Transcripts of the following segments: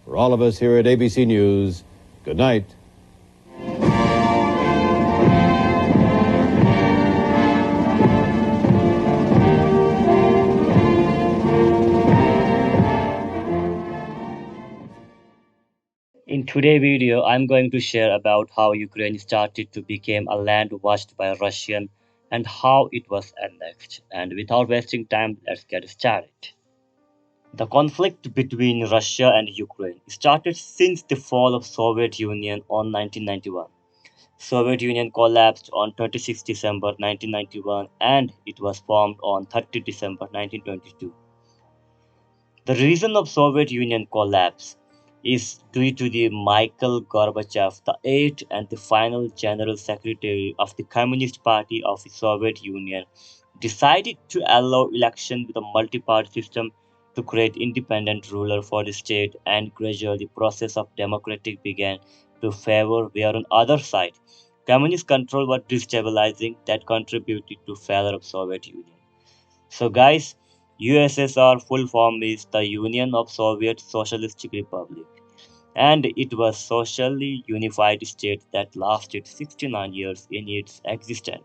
For all of us here at ABC News, good night. In today's video, I'm going to share about how Ukraine started to become a land watched by Russian and how it was annexed. And without wasting time, let's get started. The conflict between Russia and Ukraine started since the fall of Soviet Union on 1991. Soviet Union collapsed on 26 December 1991 and it was formed on 30 December 1922. The reason of Soviet Union collapse is due to the Michael Gorbachev, the eighth and the final General Secretary of the Communist Party of the Soviet Union, decided to allow election with a multi-party system to create independent ruler for the state, and gradually the process of democratic began to favor where on other side communist control was destabilizing that contributed to failure of Soviet Union. So guys, USSR full form is the Union of Soviet Socialistic Republic, and it was socially unified state that lasted 69 years in its existence.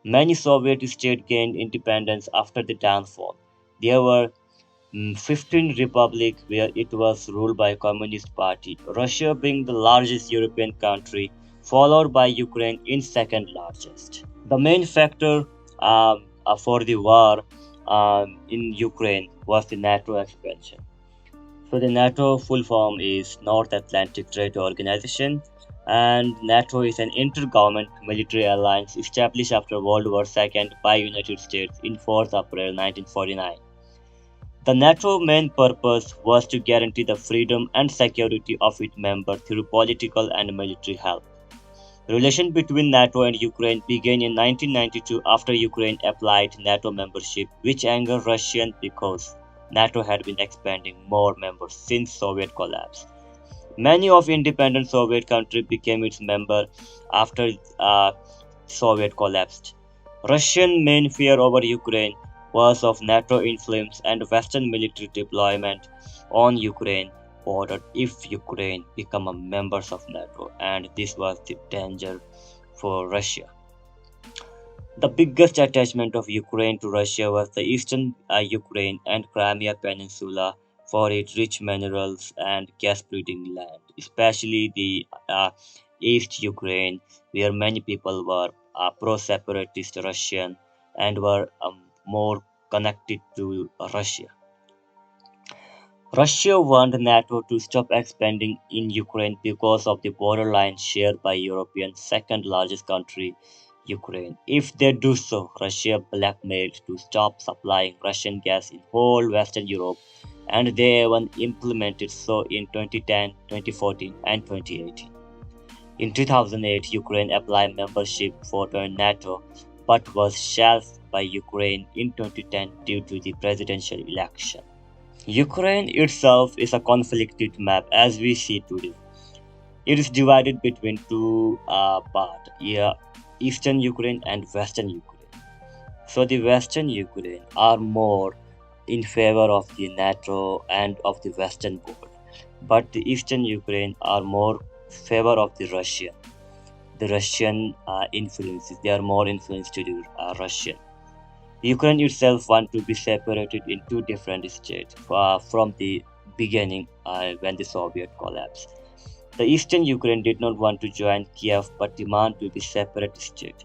Many Soviet states gained independence after the downfall. There were 15 republics where it was ruled by Communist Party, Russia being the largest European country, followed by Ukraine in second largest. The main factor for the war in Ukraine was the NATO expansion. So the NATO full form is North Atlantic Treaty Organization, and NATO is an intergovernmental military alliance established after World War II by United States in 4th April 1949. The NATO main purpose was to guarantee the freedom and security of its members through political and military help. Relations between NATO and Ukraine began in 1992 after Ukraine applied NATO membership, which angered Russia because NATO had been expanding more members since Soviet collapse. Many of independent Soviet countries became its member after Soviet collapsed. Russian main fear over Ukraine was of NATO influence and Western military deployment on Ukraine border if Ukraine become a members of NATO, and this was the danger for Russia. The biggest attachment of Ukraine to Russia was the eastern Ukraine and Crimea Peninsula for its rich minerals and gas breeding land, especially the East Ukraine, where many people were pro-separatist Russian and were more connected to Russia. Russia wanted NATO to stop expanding in Ukraine because of the borderline shared by Europe's second largest country, Ukraine. If they do so, Russia blackmailed to stop supplying Russian gas in whole Western Europe, and they even implemented so in 2010, 2014, and 2018. In 2008, Ukraine applied membership for NATO, but was shelved by Ukraine in 2010 due to the presidential election. Ukraine itself is a conflicted map as we see today. It is divided between two parts, Eastern Ukraine and Western Ukraine. So the Western Ukraine are more in favor of the NATO and of the Western world, but the Eastern Ukraine are more favor of the Russian. The Russian influences, they are more influenced to the Russian. Ukraine itself want to be separated in two different states from the beginning when the Soviet collapsed. The Eastern Ukraine did not want to join Kiev but demand to be separate state.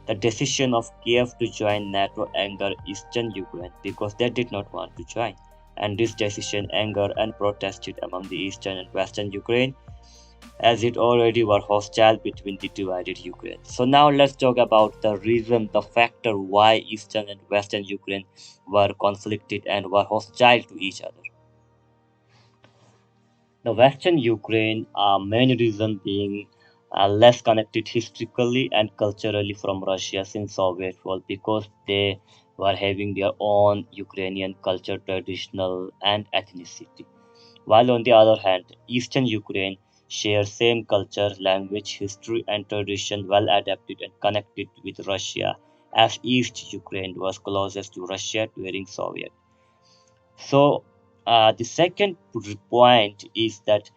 The decision of Kiev to join NATO angered Eastern Ukraine because they did not want to join, and this decision angered and protested among the Eastern and Western Ukraine, as it already were hostile between the divided Ukraine. So now let's talk about the reason, the factor why Eastern and Western Ukraine were conflicted and were hostile to each other. The Western Ukraine main reason being less connected historically and culturally from Russia since Soviet war because they were having their own Ukrainian culture, traditional and ethnicity. While on the other hand, Eastern Ukraine shares same culture, language, history and tradition well adapted and connected with Russia as East Ukraine was closest to Russia during Soviet. So The second point is that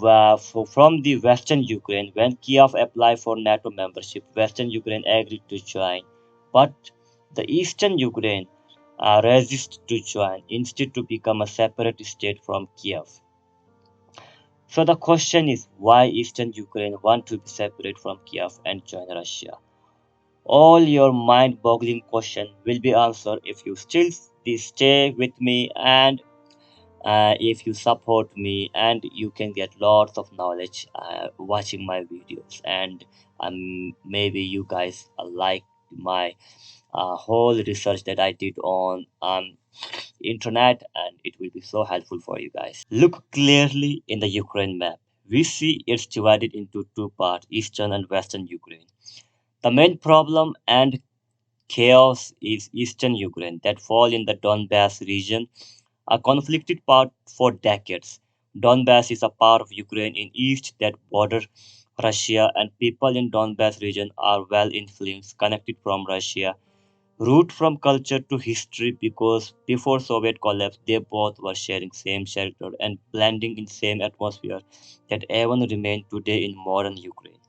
from the Western Ukraine, when Kiev applied for NATO membership, Western Ukraine agreed to join, but the Eastern Ukraine resisted to join, instead to become a separate state from Kiev. So the question is, why Eastern Ukraine want to be separate from Kiev and join Russia? All your mind-boggling question will be answered if you still stay with me, and if you support me, and you can get lots of knowledge watching my videos. And maybe you guys like my whole research that I did on internet, and it will be so helpful for you guys. Look clearly in the Ukraine map. We see it's divided into two parts, Eastern and Western Ukraine. The main problem and chaos is Eastern Ukraine that fall in the Donbass region, a conflicted part for decades. Donbass is a part of Ukraine in east that border Russia, and people in Donbass region are well influenced, connected from Russia, root from culture to history, because before Soviet collapse they both were sharing same shelter and blending in same atmosphere that even remain today in modern Ukraine.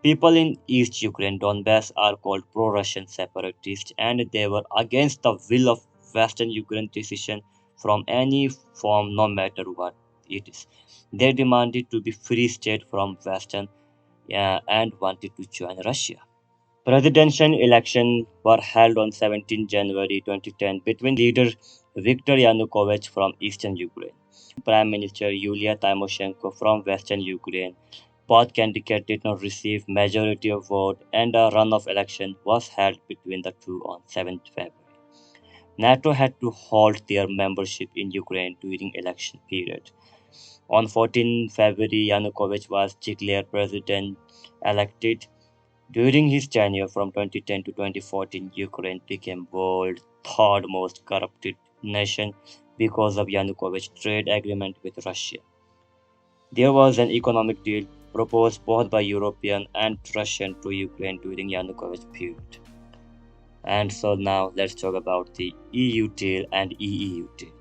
People in East Ukraine, Donbass, are called pro-Russian separatists, and they were against the will of Western Ukraine decision from any form, no matter what it is. They demanded to be free state from Western, and wanted to join Russia. Presidential elections were held on 17 January 2010 between leader Viktor Yanukovych from eastern Ukraine and Prime Minister Yulia Tymoshenko from western Ukraine. Both candidates did not receive majority of vote, and a runoff election was held between the two on 7th February. NATO had to halt their membership in Ukraine during election period. On 14 February, Yanukovych was declared president elected. During his tenure from 2010 to 2014, Ukraine became world's third most corrupted nation because of Yanukovych's trade agreement with Russia. There was an economic deal proposed both by European and Russian to Ukraine during Yanukovych's period. And so now let's talk about the EU deal and EEU deal.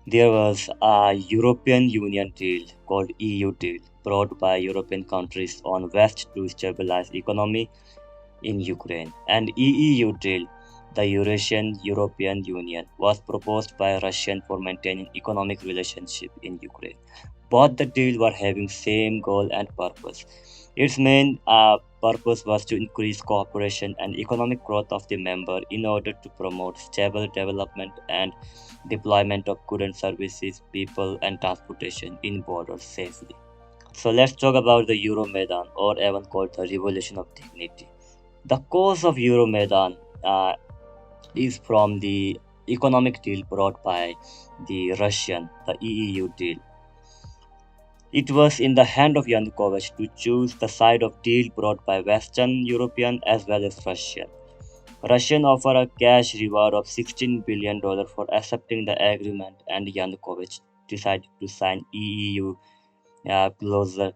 There was a European Union deal called EU deal brought by European countries on West to stabilize economy in Ukraine. And EEU deal, the Eurasian European Union, was proposed by Russia for maintaining economic relationship in Ukraine. Both the deals were having same goal and purpose. Its main purpose was to increase cooperation and economic growth of the member in order to promote stable development and deployment of goods and services, people and transportation in borders safely. So let's talk about the Euromaidan, or even called the Revolution of Dignity. The cause of Euromaidan is from the economic deal brought by the Russian, the EEU deal. It was in the hand of Yanukovych to choose the side of deal brought by Western European as well as Russian. Russian offered a cash reward of $16 billion for accepting the agreement, and Yanukovych decided to sign EEU closer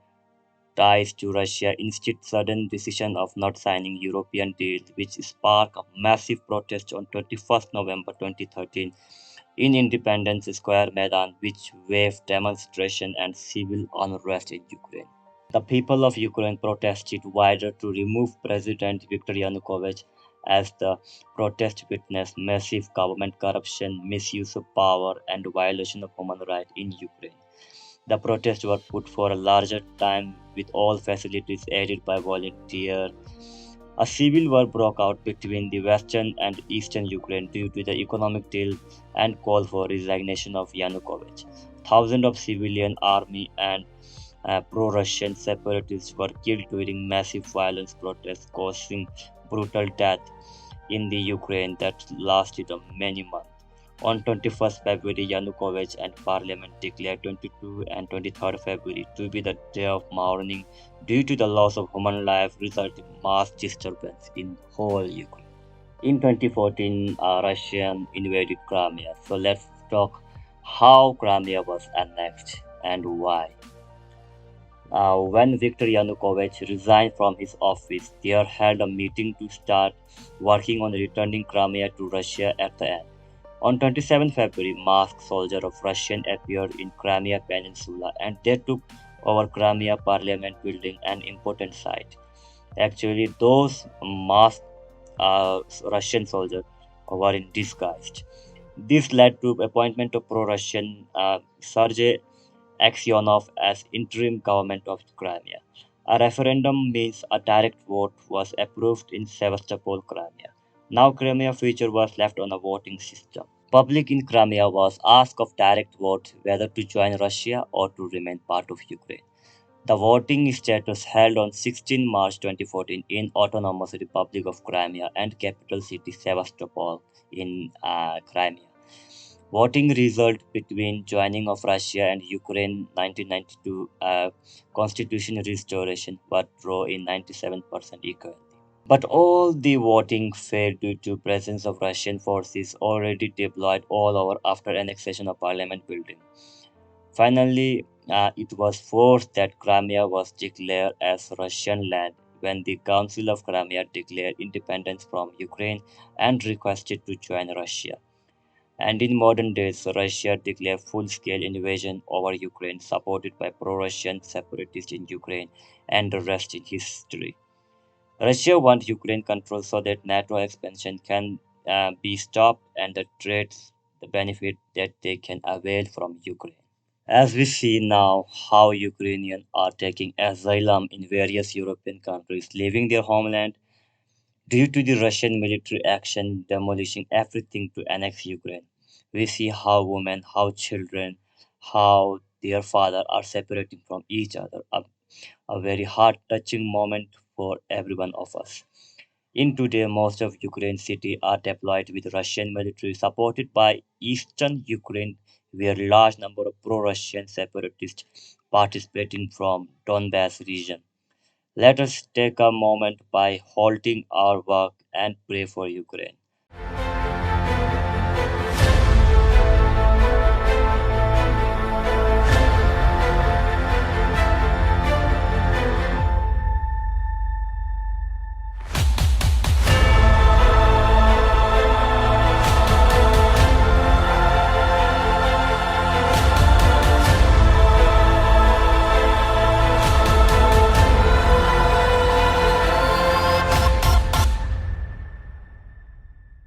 ties to Russia. Instead, sudden decision of not signing European deal, which sparked a massive protest on 21st November 2013 in Independence Square Maidan, which waved demonstration and civil unrest in Ukraine. The people of Ukraine protested wider to remove President Viktor Yanukovych, as the protest witnessed massive government corruption, misuse of power, and violation of human rights in Ukraine. The protests were put for a larger time, with all facilities aided by volunteers. A civil war broke out between the western and eastern Ukraine due to the economic deal and call for resignation of Yanukovych. Thousands of civilian army and pro-Russian separatists were killed during massive violence protests, causing brutal death in the Ukraine that lasted many months. On 21st February, Yanukovych and Parliament declared 22 and 23rd February to be the day of mourning due to the loss of human life, resulting mass disturbance in whole Ukraine. In 2014, Russia invaded Crimea. So let's talk how Crimea was annexed and why. When Viktor Yanukovych resigned from his office, they held a meeting to start working on returning Crimea to Russia at the end. On 27 February, masked soldiers of Russian appeared in Crimea Peninsula and they took over Crimea Parliament building, an important site. Actually, those masked Russian soldiers were in disguise. This led to appointment of pro-Russian Sergei Aksionov as interim government of Crimea. A referendum means a direct vote was approved in Sevastopol, Crimea. Now Crimea future was left on a voting system. Public in Crimea was asked of direct vote whether to join Russia or to remain part of Ukraine. The voting status held on 16 March 2014 in Autonomous Republic of Crimea and capital city Sevastopol in Crimea. Voting result between joining of Russia and Ukraine 1992 constitution restoration were draw in 97% equality. But all the voting failed due to presence of Russian forces already deployed all over after annexation of parliament building. Finally, it was forced that Crimea was declared as Russian land when the Council of Crimea declared independence from Ukraine and requested to join Russia. And in modern days, Russia declared full-scale invasion over Ukraine, supported by pro-Russian separatists in Ukraine, and the rest is history. Russia wants Ukraine control so that NATO expansion can be stopped and the trades, the benefit that they can avail from Ukraine. As we see now how Ukrainians are taking asylum in various European countries, leaving their homeland due to the Russian military action demolishing everything to annex Ukraine. We see how women, how children, how their father are separating from each other. A very heart touching moment for every one of us. In today, most of Ukraine cities are deployed with Russian military supported by eastern Ukraine, where large number of pro-Russian separatists participating from Donbass region. Let us take a moment by halting our work and pray for Ukraine.